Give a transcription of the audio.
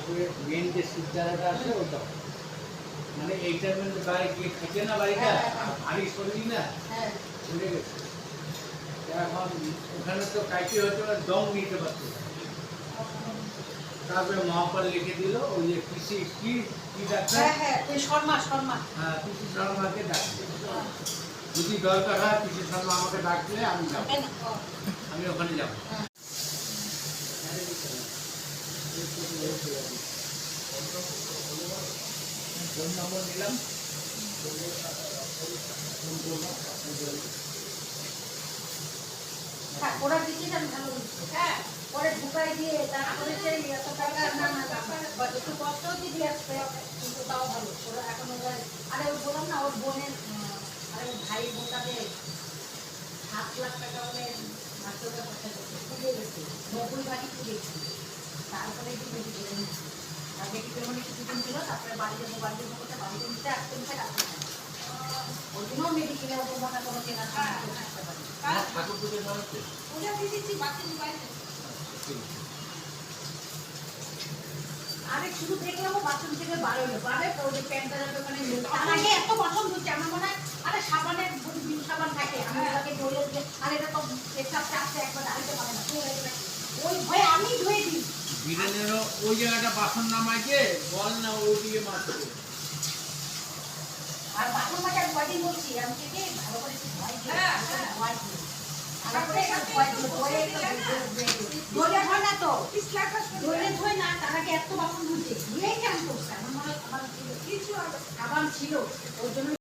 তারপরে মেন যে শিবদারাটা আছে ওটা মানে এইটার মধ্যে বাড়ি গিয়ে খেতে না বাড়িটা ভারী শরীর না চলে গেছে এখন ওখানে তো কাইতে হয়তো দম নিতে পারতো না। তারপরে মহাপাল লিখে দিল ওই যে কৃষি কি ডাক্তার হ্যাঁ কৃষি শর্মাকে ডাকবে যদি দরকার হয় কৃষি শর্মা আমাকে ডাকলে আমি যাবো আমি ওখানে যাবো ফোন নম্বর নিলাম ওরা দিচ্ছে ভালো হ্যাঁ পরে ঢুকাই দিয়ে তারপরে এত টাকা না একটু কষ্ট দিয়ে আসতে কিন্তু তাও ভালো ওরা এখন ওরা আরে ওই বললাম না ওর বোনের আরে ওর ভাই বোনটাদের 7 লাখ টাকা মানে মাস্টারটা পয়সা পুড়ে গেছে 90 বাড়ি পুড়েছে তারপরে একটু বেশি করে নিচ্ছি আর বেশি পেমেন্ট কিছুদিন ছিল তারপরে বাড়িতে করতে বাড়িতে নিতে আসতে আসতে ওই জন্য মেডিকেলের ওপর মনে কোনো কেনা থাকতে পারি ঠাকুর পুজো হচ্ছে পূজা দিয়ে দিচ্ছি বাচ্চা মোবাইলে আরে শুধু দেখলাম বাথরুম থেকে বার হলো বারে তো ওই প্যান্টটা যাবে ওখানে তার আগে এত বাথরুম ধুচ্ছে আমার মনে হয় আরে সাবানের বিল সাবান থাকে আমি ওটাকে ধরে দিয়ে আর এটা তো পেশাব চাপতে একবার দাঁড়াতে পারে না ওই ভয়ে আমি ধুয়ে দিই বীরেনেরও ওই জায়গাটা বাসন নামাইছে বল না ওই দিয়ে মারতে আর বাথরুম মাঝে আমি কয়দিন বলছি আমি থেকে ভালো করে একটু ভয় দিই ভয় দিই ধরে হয় না তো ধরে হয় না তার আগে এত বাথরুম ধুচ্ছে ধুয়েই কেন করছে আমার মনে হয় আমার কিছু সাবান ছিল ওর জন্য